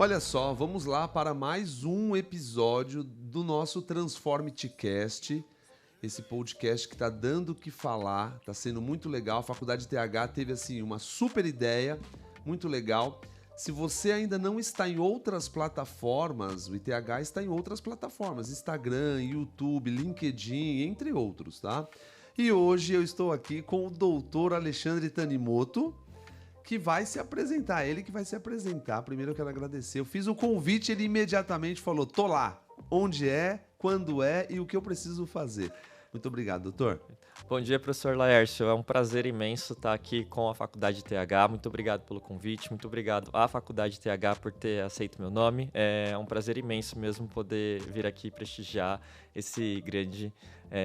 Olha só, vamos lá para mais um episódio do nosso Transforme-te Cast. Esse podcast que está dando o que falar, está sendo muito legal. A Faculdade TH teve assim uma super ideia, muito legal. Se você ainda não está em outras plataformas, o ITH está em outras plataformas, Instagram, YouTube, LinkedIn, entre outros, tá? E hoje eu estou aqui com o doutor Alexandre Tanimoto, que vai se apresentar, ele que vai se apresentar. Primeiro eu quero agradecer, eu fiz o convite, ele imediatamente falou, tô lá, onde é, quando é e o que eu preciso fazer. Muito obrigado, doutor. Bom dia, professor Laércio. É um prazer imenso estar aqui com a Faculdade TH. Muito obrigado pelo convite, muito obrigado à Faculdade TH por ter aceito meu nome. É um prazer imenso mesmo poder vir aqui prestigiar esse grande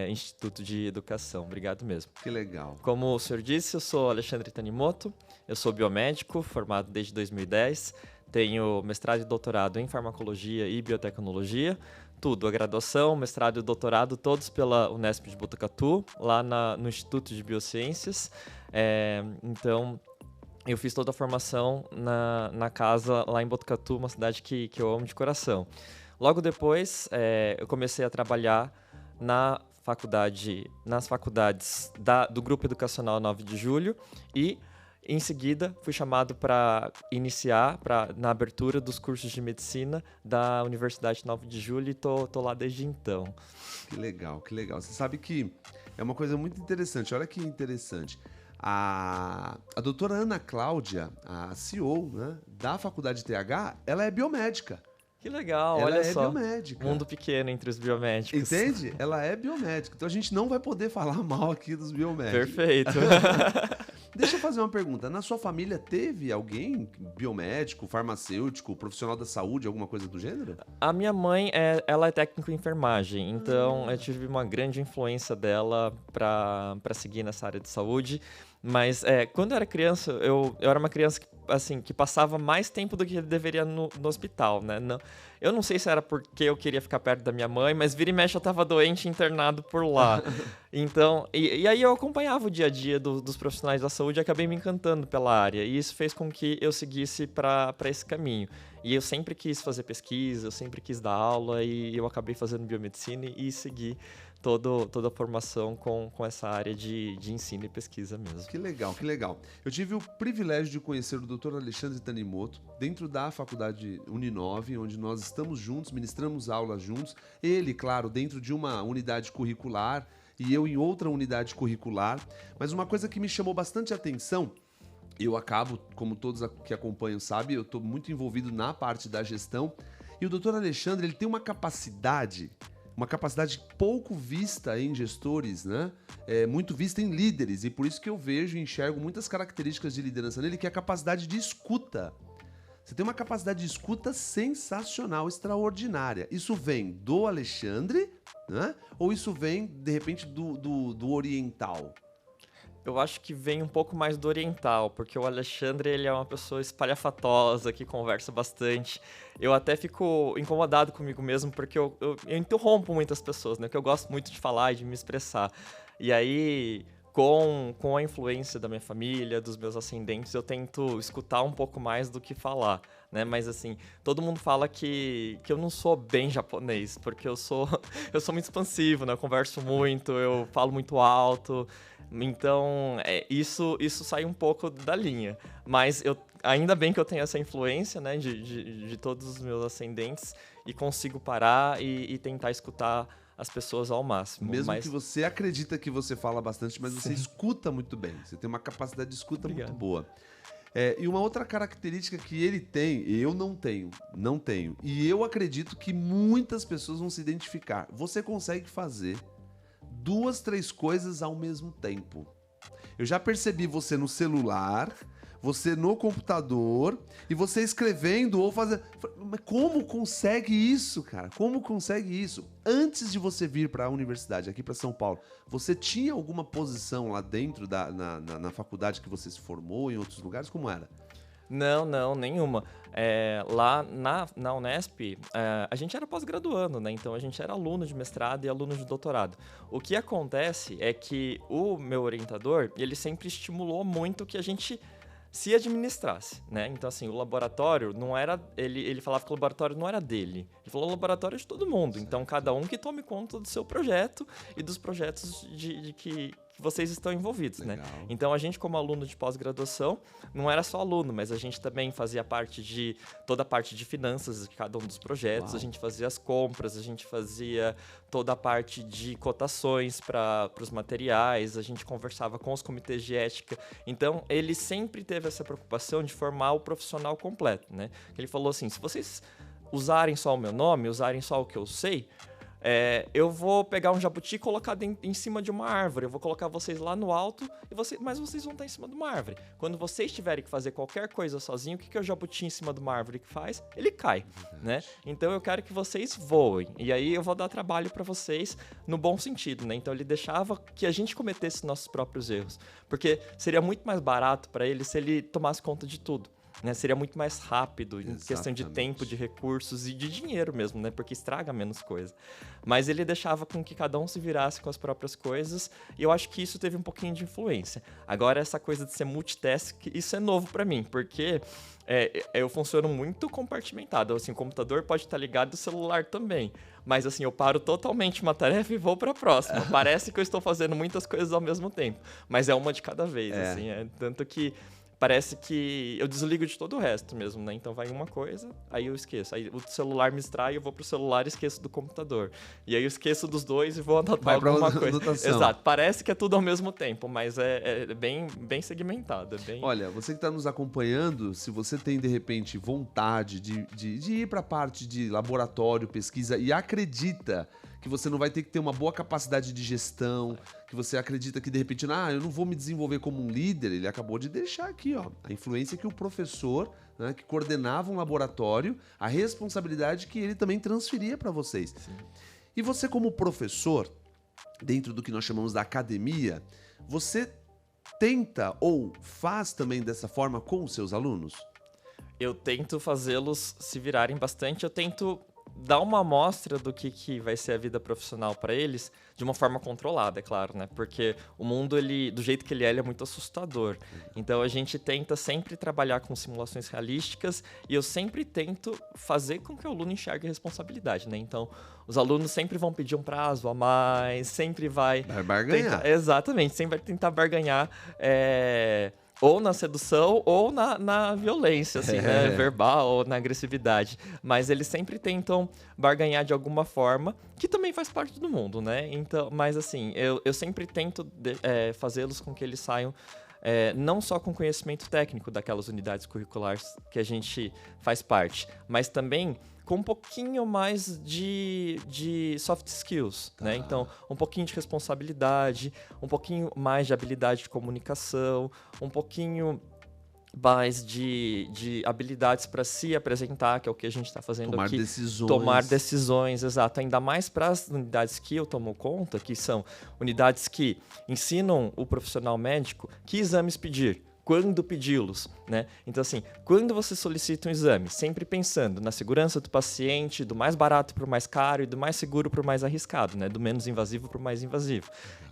Instituto de Educação. Obrigado mesmo. Que legal. Como o senhor disse, eu sou Alexandre Tanimoto, eu sou biomédico, formado desde 2010, tenho mestrado e doutorado em farmacologia e biotecnologia, tudo, a graduação, mestrado e doutorado, todos pela Unesp de Botucatu, lá no Instituto de Biociências. Então, eu fiz toda a formação na casa lá em Botucatu, uma cidade que eu amo de coração. Logo depois, eu comecei a trabalhar nas faculdades do Grupo Educacional 9 de Julho e, em seguida, fui chamado para iniciar na abertura dos cursos de medicina da Universidade 9 de Julho e tô lá desde então. Que legal, que legal. Você sabe que é uma coisa muito interessante. Olha que interessante. A doutora Ana Cláudia, a CEO, né, da Faculdade TH, ela é biomédica. Que legal, ela olha só. Ela é biomédica. Mundo pequeno entre os biomédicos. Entende? Ela é biomédica. Então a gente não vai poder falar mal aqui dos biomédicos. Perfeito. Deixa eu fazer uma pergunta. Na sua família teve alguém biomédico, farmacêutico, profissional da saúde, alguma coisa do gênero? A minha mãe, ela é técnico em enfermagem, então eu tive uma grande influência dela para seguir nessa área de saúde. Mas quando eu era criança, eu era uma criança que passava mais tempo do que deveria no hospital, né? Eu não sei se era porque eu queria ficar perto da minha mãe, mas vira e mexe eu tava doente internado por lá. Então, e aí eu acompanhava o dia a dia dos profissionais da saúde e acabei me encantando pela área. E isso fez com que eu seguisse para esse caminho. E eu sempre quis fazer pesquisa, eu sempre quis dar aula e eu acabei fazendo biomedicina e segui toda a formação com essa área de ensino e pesquisa mesmo. Que legal, que legal. Eu tive o privilégio de conhecer o Dr. Alexandre Tanimoto dentro da Faculdade Uninove, onde nós estamos juntos, ministramos aulas juntos. Ele, claro, dentro de uma unidade curricular e eu em outra unidade curricular. Mas uma coisa que me chamou bastante atenção, eu acabo, como todos que acompanham sabem, eu estou muito envolvido na parte da gestão. E o Dr. Alexandre, ele tem uma capacidade pouco vista em gestores, né? Muito vista em líderes, e por isso que eu vejo e enxergo muitas características de liderança nele, que é a capacidade de escuta. Você tem uma capacidade de escuta sensacional, extraordinária. Isso vem do Alexandre, né? Ou isso vem, de repente, do oriental? Eu acho que vem um pouco mais do oriental, porque o Alexandre ele é uma pessoa espalhafatosa, que conversa bastante. Eu até fico incomodado comigo mesmo, porque eu interrompo muitas pessoas, né? Porque eu gosto muito de falar e de me expressar. E aí, com a influência da minha família, dos meus ascendentes, eu tento escutar um pouco mais do que falar, né? Mas assim, todo mundo fala que eu não sou bem japonês, porque eu sou muito expansivo, né? Eu converso muito, eu falo muito alto. Então, isso sai um pouco da linha. Mas ainda bem que eu tenho essa influência, né, de todos os meus ascendentes e consigo parar e tentar escutar as pessoas ao máximo. Mesmo que você acredita que você fala bastante, mas você escuta muito bem. Você tem uma capacidade de escuta muito boa. E uma outra característica que ele tem, eu não tenho. E eu acredito que muitas pessoas vão se identificar. Você consegue fazer 2, 3 coisas ao mesmo tempo. Eu já percebi você no celular, você no computador e você escrevendo ou fazendo... Mas como consegue isso, cara? Como consegue isso? Antes de você vir para a universidade, aqui para São Paulo, você tinha alguma posição lá dentro na faculdade que você se formou, em outros lugares? Como era? Não, nenhuma. Lá na Unesp, a gente era pós-graduando, né? Então a gente era aluno de mestrado e aluno de doutorado. O que acontece é que o meu orientador, ele sempre estimulou muito que a gente se administrasse, né? Então, assim, o laboratório não era... Ele falava que o laboratório não era dele. Ele falou o laboratório é de todo mundo. Então, cada um que tome conta do seu projeto e dos projetos de que vocês estão envolvidos, né? Então, a gente, como aluno de pós-graduação, não era só aluno, mas a gente também fazia parte de toda a parte de finanças de cada um dos projetos. A gente fazia as compras, a gente fazia toda a parte de cotações para os materiais, a gente conversava com os comitês de ética. Então, ele sempre teve essa preocupação de formar o profissional completo, né? Ele falou assim, se vocês usarem só o meu nome, usarem só o que eu sei, eu vou pegar um jabuti e colocar em cima de uma árvore. Eu vou colocar vocês lá no alto, mas vocês vão estar em cima de uma árvore. Quando vocês tiverem que fazer qualquer coisa sozinho, o que é o jabuti em cima de uma árvore que faz? Ele cai, né? Então eu quero que vocês voem. E aí eu vou dar trabalho para vocês no bom sentido, né? Então ele deixava que a gente cometesse nossos próprios erros. Porque seria muito mais barato para ele se ele tomasse conta de tudo. Né, seria muito mais rápido, em questão de tempo, de recursos e de dinheiro mesmo, né? Porque estraga menos coisa. Mas ele deixava com que cada um se virasse com as próprias coisas e eu acho que isso teve um pouquinho de influência. Agora, essa coisa de ser multitask, isso é novo para mim, porque eu funciono muito compartimentado. Assim, o computador pode estar ligado e o celular também. Mas assim, eu paro totalmente uma tarefa e vou para a próxima. Parece que eu estou fazendo muitas coisas ao mesmo tempo, mas é uma de cada vez. Assim, tanto que parece que eu desligo de todo o resto mesmo, né? Então vai uma coisa, aí eu esqueço. Aí o celular me distrai, eu vou pro celular e esqueço do computador. E aí eu esqueço dos dois e vou anotar alguma coisa. Anotação. Exato. Parece que é tudo ao mesmo tempo, mas é bem segmentado. Olha, você que está nos acompanhando, se você tem, de repente, vontade de ir para a parte de laboratório, pesquisa e acredita que você não vai ter que ter uma boa capacidade de gestão, que você acredita que, de repente, eu não vou me desenvolver como um líder, ele acabou de deixar aqui, ó, a influência que o professor, né, que coordenava um laboratório, a responsabilidade que ele também transferia para vocês. Sim. E você, como professor, dentro do que nós chamamos da academia, você tenta ou faz também dessa forma com os seus alunos? Eu tento fazê-los se virarem bastante, eu tento dar uma amostra do que vai ser a vida profissional para eles de uma forma controlada, é claro, né? Porque o mundo, do jeito que ele é muito assustador. Então, a gente tenta sempre trabalhar com simulações realísticas e eu sempre tento fazer com que o aluno enxergue a responsabilidade, né? Então, os alunos sempre vão pedir um prazo a mais, sempre vai barganhar. Exatamente, sempre vai tentar barganhar, ou na sedução ou na violência, assim, né? Verbal ou na agressividade. Mas eles sempre tentam barganhar de alguma forma, que também faz parte do mundo, né? Então, mas assim, eu sempre tento fazê-los com que eles saiam não só com conhecimento técnico daquelas unidades curriculares que a gente faz parte, mas também com um pouquinho mais de soft skills, né? Então, um pouquinho de responsabilidade, um pouquinho mais de habilidade de comunicação, um pouquinho mais de habilidades para se apresentar, que é o que a gente está fazendo aqui. Tomar decisões, exato. Ainda mais para as unidades que eu tomo conta, que são unidades que ensinam o profissional médico que exames pedir, quando pedi-los, né? Então, assim, quando você solicita um exame, sempre pensando na segurança do paciente, do mais barato para o mais caro e do mais seguro para o mais arriscado, né? Do menos invasivo para o mais invasivo.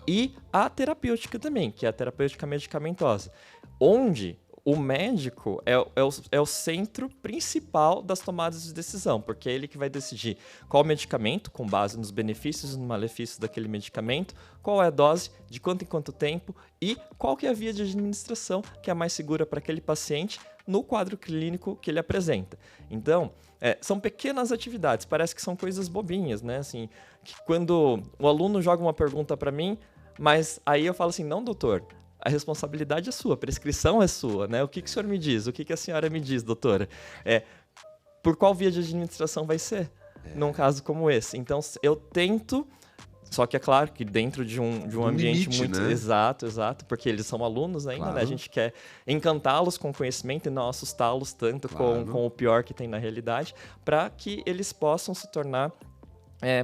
E a terapêutica também, que é a terapêutica medicamentosa, onde o médico é o centro principal das tomadas de decisão, porque é ele que vai decidir qual medicamento, com base nos benefícios e nos malefícios daquele medicamento, qual é a dose, de quanto em quanto tempo e qual que é a via de administração que é mais segura para aquele paciente no quadro clínico que ele apresenta. Então, são pequenas atividades, parece que são coisas bobinhas, né? Assim, que quando o aluno joga uma pergunta para mim, mas aí eu falo assim, não, doutor, a responsabilidade é sua, a prescrição é sua, né? O que o senhor me diz? O que a senhora me diz, doutora? Por qual via de administração vai ser num caso como esse? Então, eu tento, só que é claro que dentro de um ambiente limite, muito... né? Exato, porque eles são alunos ainda, claro, né? A gente quer encantá-los com conhecimento e não assustá-los tanto com o pior que tem na realidade, para que eles possam se tornar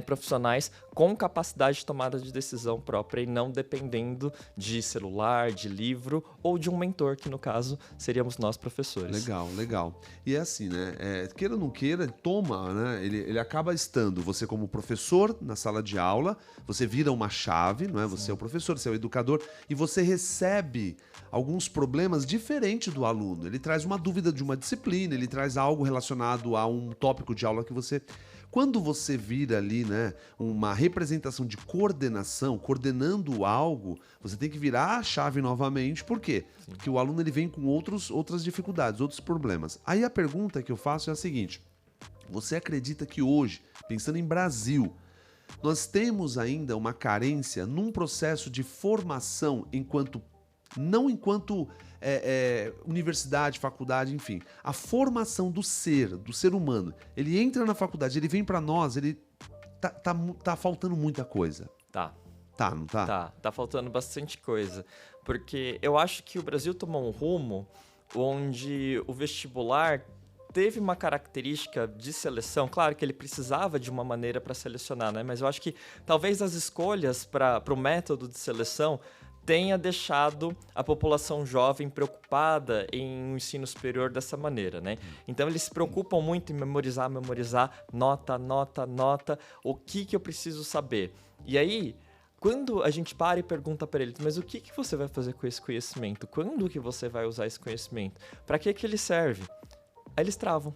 profissionais com capacidade de tomada de decisão própria e não dependendo de celular, de livro ou de um mentor, que no caso seríamos nós professores. Legal, legal. E é assim, né? Queira ou não queira, toma, né? Ele acaba estando, você como professor na sala de aula, você vira uma chave, não é? Você é o professor, você é o educador, e você recebe alguns problemas diferentes do aluno. Ele traz uma dúvida de uma disciplina, ele traz algo relacionado a um tópico de aula que você... Quando você vira ali, né, uma representação de coordenação, coordenando algo, você tem que virar a chave novamente. Por quê? Sim. Porque o aluno ele vem com outras dificuldades, outros problemas. Aí a pergunta que eu faço é a seguinte: você acredita que hoje, pensando em Brasil, nós temos ainda uma carência num processo de formação não enquanto universidade, faculdade, enfim. A formação do ser humano. Ele entra na faculdade, ele vem para nós, ele tá faltando muita coisa. Tá. Tá, não tá? Tá faltando bastante coisa. Porque eu acho que o Brasil tomou um rumo onde o vestibular teve uma característica de seleção. Claro que ele precisava de uma maneira para selecionar, né? Mas eu acho que talvez as escolhas para o método de seleção tenha deixado a população jovem preocupada em um ensino superior dessa maneira, né? Então eles se preocupam muito em memorizar, nota, o que eu preciso saber. E aí, quando a gente para e pergunta para eles, mas o que você vai fazer com esse conhecimento? Quando que você vai usar esse conhecimento? Para que ele serve? Aí eles travam.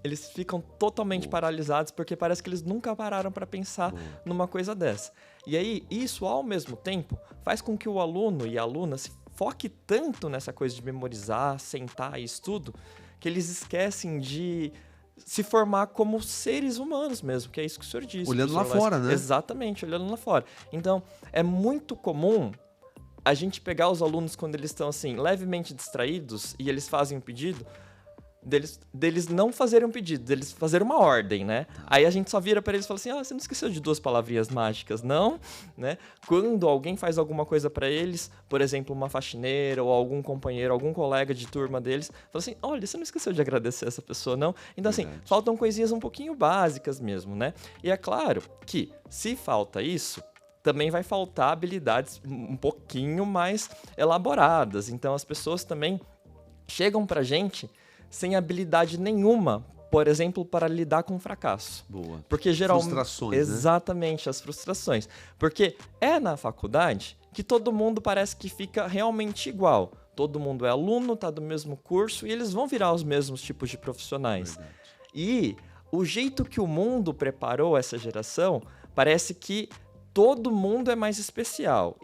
Eles ficam totalmente paralisados porque parece que eles nunca pararam para pensar numa coisa dessa. E aí, isso, ao mesmo tempo, faz com que o aluno e a aluna se foque tanto nessa coisa de memorizar, sentar e estudo, que eles esquecem de se formar como seres humanos mesmo, que é isso que o senhor disse. Olhando lá fora, né? Exatamente, olhando lá fora. Então, é muito comum a gente pegar os alunos quando eles estão, assim, levemente distraídos e eles fazem um pedido, deles não fazerem um pedido, deles fazerem uma ordem, né? Aí a gente só vira para eles e fala assim, você não esqueceu de 2 palavrinhas mágicas, não? Né? Quando alguém faz alguma coisa para eles, por exemplo, uma faxineira ou algum companheiro, algum colega de turma deles, fala assim, olha, você não esqueceu de agradecer essa pessoa, não? Então, assim, faltam coisinhas um pouquinho básicas mesmo, né? E é claro que, se falta isso, também vai faltar habilidades um pouquinho mais elaboradas. Então, as pessoas também chegam pra gente sem habilidade nenhuma, por exemplo, para lidar com o fracasso. Boa. Porque geralmente... Frustrações, exatamente, né? As frustrações. Porque é na faculdade que todo mundo parece que fica realmente igual. Todo mundo é aluno, tá do mesmo curso e eles vão virar os mesmos tipos de profissionais. Verdade. E o jeito que o mundo preparou essa geração, parece que todo mundo é mais especial.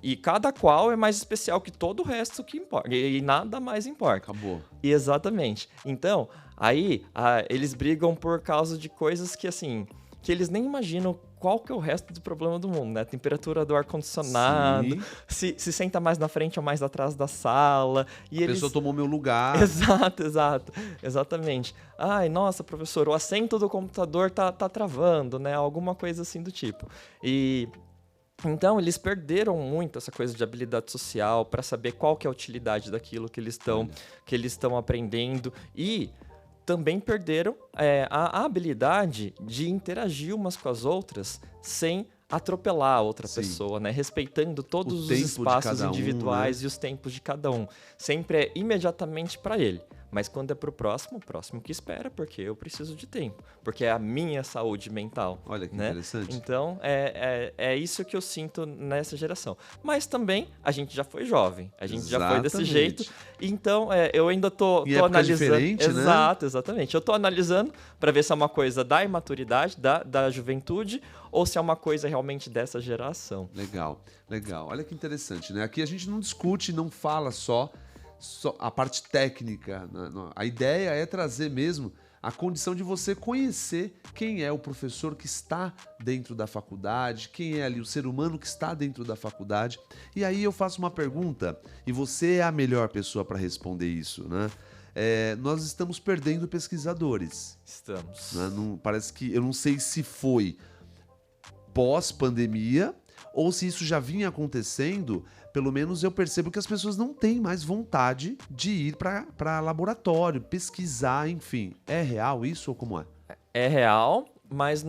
E cada qual é mais especial que todo o resto que importa. E nada mais importa. Acabou. Exatamente. Então, aí, eles brigam por causa de coisas que, assim, que eles nem imaginam qual que é o resto do problema do mundo, né? A temperatura do ar-condicionado, se senta mais na frente ou mais atrás da sala. E a pessoa tomou meu lugar. Exatamente. Ai, nossa, professor, o assento do computador tá travando, né? Alguma coisa assim do tipo. Então, eles perderam muito essa coisa de habilidade social para saber qual que é a utilidade daquilo que eles estão aprendendo e também perderam a habilidade de interagir umas com as outras sem atropelar a outra pessoa, né? Respeitando todos os espaços individuais, né? E os tempos de cada um. Sempre é imediatamente para ele. Mas quando é pro próximo, o próximo que espera, porque eu preciso de tempo. Porque é a minha saúde mental. Olha que né? interessante. Então, é isso que eu sinto nessa geração. Mas também, a gente já foi jovem. A gente já foi desse jeito. Então, eu ainda tô analisando. Exato, né? Exatamente. Eu tô analisando para ver se é uma coisa da imaturidade, da juventude, ou se é uma coisa realmente dessa geração. Legal. Olha que interessante, né? Aqui a gente não discute, não fala só a parte técnica. A ideia é trazer mesmo a condição de você conhecer quem é o professor que está dentro da faculdade, quem é ali o ser humano que está dentro da faculdade. E aí eu faço uma pergunta, e você é a melhor pessoa para responder isso, né? Nós estamos perdendo pesquisadores. Estamos. Né? Parece que, eu não sei se foi pós-pandemia ou se isso já vinha acontecendo. Pelo menos eu percebo que as pessoas não têm mais vontade de ir para laboratório, pesquisar, enfim. É real isso ou como é? É real, mas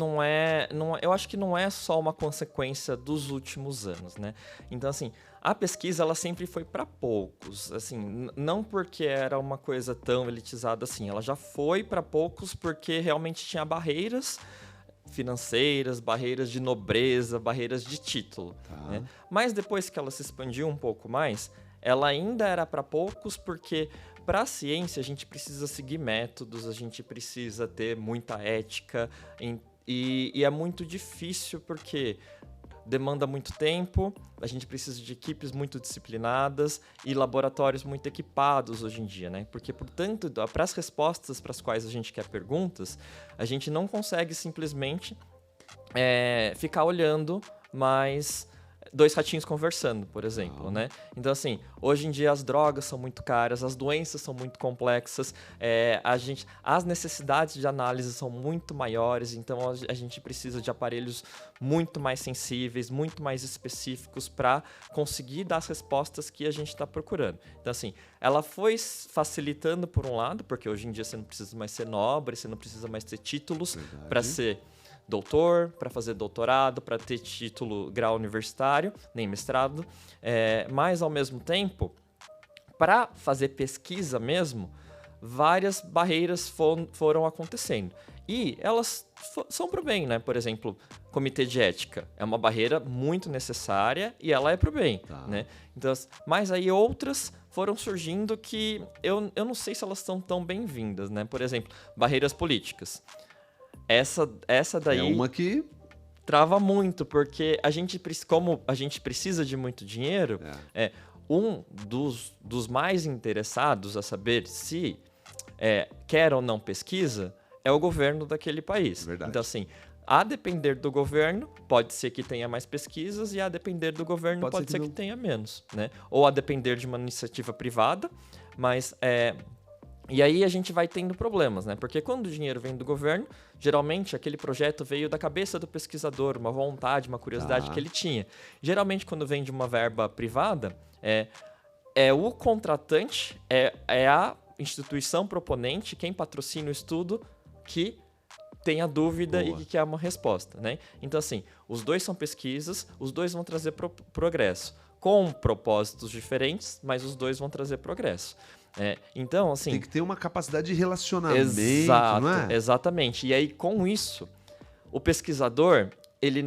eu acho que não é só uma consequência dos últimos anos, né? Então, assim, a pesquisa ela sempre foi para poucos, assim, não porque era uma coisa tão elitizada assim, ela já foi para poucos porque realmente tinha barreiras financeiras, barreiras de nobreza, barreiras de título, né? Mas depois que ela se expandiu um pouco mais, ela ainda era para poucos porque para a ciência a gente precisa seguir métodos, a gente precisa ter muita ética e é muito difícil porque demanda muito tempo, a gente precisa de equipes muito disciplinadas e laboratórios muito equipados hoje em dia, né? Porque, portanto, para as respostas para as quais a gente quer perguntas, a gente não consegue simplesmente ficar olhando mais dois ratinhos conversando, por exemplo, né? Então, assim, hoje em dia as drogas são muito caras, as doenças são muito complexas, as necessidades de análise são muito maiores, então a gente precisa de aparelhos muito mais sensíveis, muito mais específicos para conseguir dar as respostas que a gente está procurando. Então, assim, ela foi facilitando por um lado, porque hoje em dia você não precisa mais ser nobre, você não precisa mais ter títulos para ser doutor, para fazer doutorado, para ter título grau universitário, nem mestrado, mas ao mesmo tempo, para fazer pesquisa mesmo, várias barreiras foram acontecendo. E elas são para o bem, né? Por exemplo, comitê de ética é uma barreira muito necessária e ela é para o bem, né? Então, mas aí outras foram surgindo que eu não sei se elas estão tão bem-vindas, né? Por exemplo, barreiras políticas. Essa daí é uma que trava muito, porque como a gente precisa de muito dinheiro, um dos mais interessados a saber se quer ou não pesquisa é o governo daquele país. Verdade. Então, assim, a depender do governo, pode ser que tenha mais pesquisas, e a depender do governo, pode ser que tenha menos, né? Ou a depender de uma iniciativa privada, mas e aí a gente vai tendo problemas, né? Porque quando o dinheiro vem do governo, geralmente aquele projeto veio da cabeça do pesquisador, uma vontade, uma curiosidade que ele tinha. Geralmente quando vem de uma verba privada, o contratante, é a instituição proponente, quem patrocina o estudo, que tem a dúvida e que quer uma resposta, né? Então, assim, os dois são pesquisas, os dois vão trazer progresso. Com propósitos diferentes, mas os dois vão trazer progresso. Então, assim... Tem que ter uma capacidade de relacionamento, não é? Exatamente. E aí, com isso, o pesquisador, ele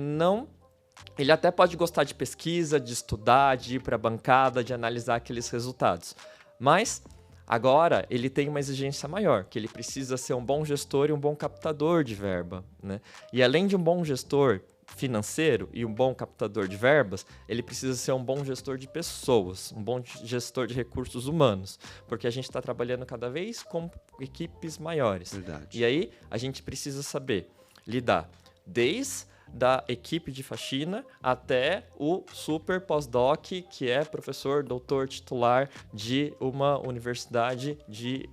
até pode gostar de pesquisa, de estudar, de ir para a bancada, de analisar aqueles resultados. Mas, agora, ele tem uma exigência maior, que ele precisa ser um bom gestor e um bom captador de verba, né? E além de um bom gestor financeiro e um bom captador de verbas, ele precisa ser um bom gestor de pessoas, um bom gestor de recursos humanos, porque a gente está trabalhando cada vez com equipes maiores. Verdade. E aí a gente precisa saber lidar desde da equipe de faxina até o super pós-doc, que é professor, doutor titular de uma universidade de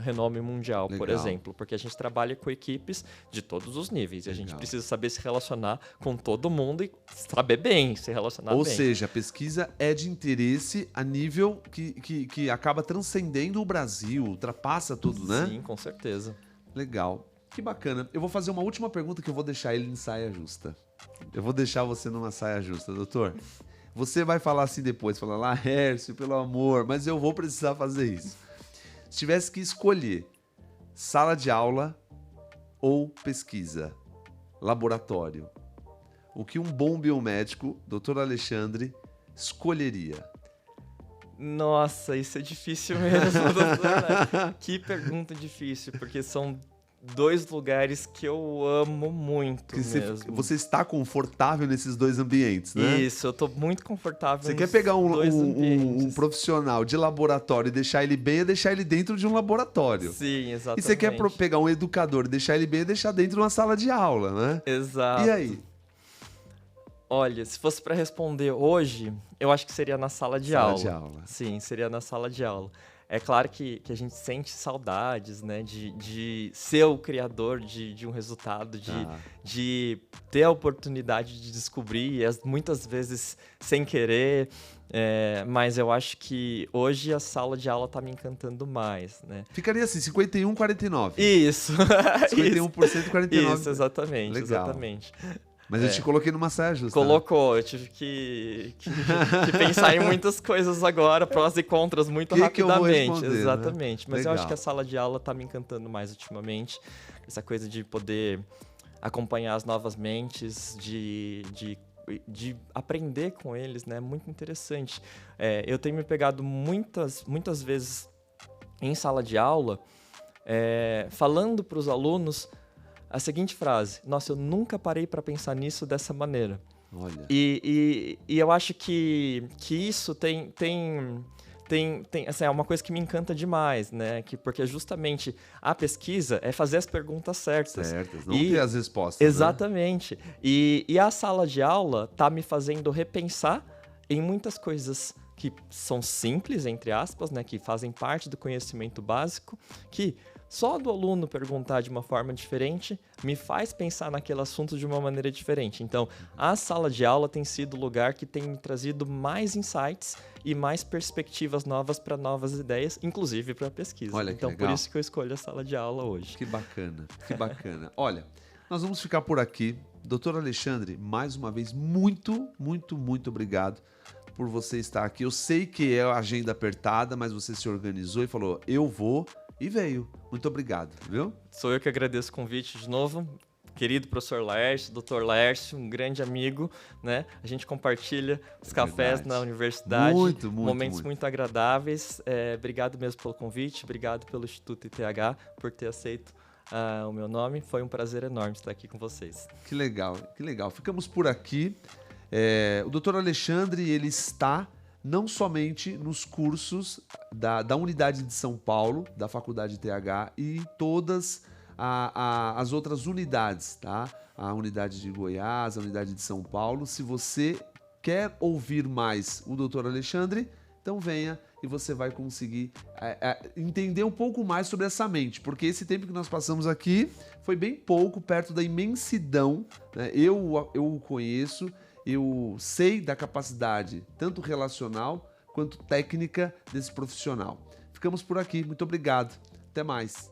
renome mundial, por exemplo. Porque a gente trabalha com equipes de todos os níveis. E a gente precisa saber se relacionar com todo mundo e saber bem se relacionar bem. Ou seja, a pesquisa é de interesse a nível que acaba transcendendo o Brasil, ultrapassa tudo, né? Sim, com certeza. Legal. Que bacana. Eu vou fazer uma última pergunta que eu vou deixar ele em saia justa. Eu vou deixar você numa saia justa, doutor. Você vai falar assim depois, falar, Laércio, pelo amor, mas eu vou precisar fazer isso. Se tivesse que escolher sala de aula ou pesquisa, laboratório, o que um bom biomédico, doutor Alexandre, escolheria? Nossa, isso é difícil mesmo, doutor. Que pergunta difícil, porque são dois lugares que eu amo muito mesmo. Você está confortável nesses dois ambientes, né? Isso, eu tô muito confortável. Você quer pegar um profissional de laboratório e deixar ele bem, é deixar ele dentro de um laboratório. Sim, exatamente. E você quer pegar um educador e deixar ele bem, é deixar dentro de uma sala de aula, né? Exato. E aí? Olha, se fosse para responder hoje, eu acho que seria na sala de aula. Sim, seria na sala de aula. É claro que a gente sente saudades, né, de ser o criador de um resultado, de ter a oportunidade de descobrir, muitas vezes sem querer, mas eu acho que hoje a sala de aula está me encantando mais, né? Ficaria assim, 51, 49. Isso. 51%, 49%. Isso, exatamente. Legal. Exatamente. Mas eu te coloquei numa saia justa. Colocou, eu tive que pensar em muitas coisas agora, prós e contras muito rapidamente. Que eu vou responder, exatamente. Né? Mas Legal. eu acho que a sala de aula tá me encantando mais ultimamente. Essa coisa de poder acompanhar as novas mentes, de aprender com eles, né? Muito interessante. Eu tenho me pegado muitas vezes em sala de aula, falando para os alunos a seguinte frase: nossa, eu nunca parei para pensar nisso dessa maneira. Olha. E eu acho que isso tem assim, é uma coisa que me encanta demais, né? Porque justamente a pesquisa é fazer as perguntas certas. Não ter as respostas. Exatamente. Né? E a sala de aula tá me fazendo repensar em muitas coisas que são simples, entre aspas, né? Que fazem parte do conhecimento básico, que só do aluno perguntar de uma forma diferente me faz pensar naquele assunto de uma maneira diferente. Então, a sala de aula tem sido o lugar que tem me trazido mais insights e mais perspectivas novas para novas ideias, inclusive para a pesquisa. Olha, então, legal. por isso que eu escolho a sala de aula hoje. Que bacana, que bacana. Olha, nós vamos ficar por aqui. Doutor Alexandre, mais uma vez, muito, muito, muito obrigado por você estar aqui. Eu sei que é a agenda apertada, mas você se organizou e falou, eu vou... E veio. Muito obrigado, viu? Sou eu que agradeço o convite de novo. Querido professor Laércio, doutor Laércio, um grande amigo, né? A gente compartilha os cafés na universidade. Momentos muito agradáveis. Obrigado mesmo pelo convite, obrigado pelo Instituto ITH por ter aceito o meu nome. Foi um prazer enorme estar aqui com vocês. Que legal, que legal. Ficamos por aqui. O doutor Alexandre, ele está... não somente nos cursos da Unidade de São Paulo, da Faculdade TH e todas as outras unidades, tá? A unidade de Goiás, a unidade de São Paulo. Se você quer ouvir mais o Dr. Alexandre, então venha e você vai conseguir entender um pouco mais sobre essa mente, porque esse tempo que nós passamos aqui foi bem pouco perto da imensidão, né? Eu o conheço. Eu sei da capacidade, tanto relacional quanto técnica desse profissional. Ficamos por aqui. Muito obrigado. Até mais.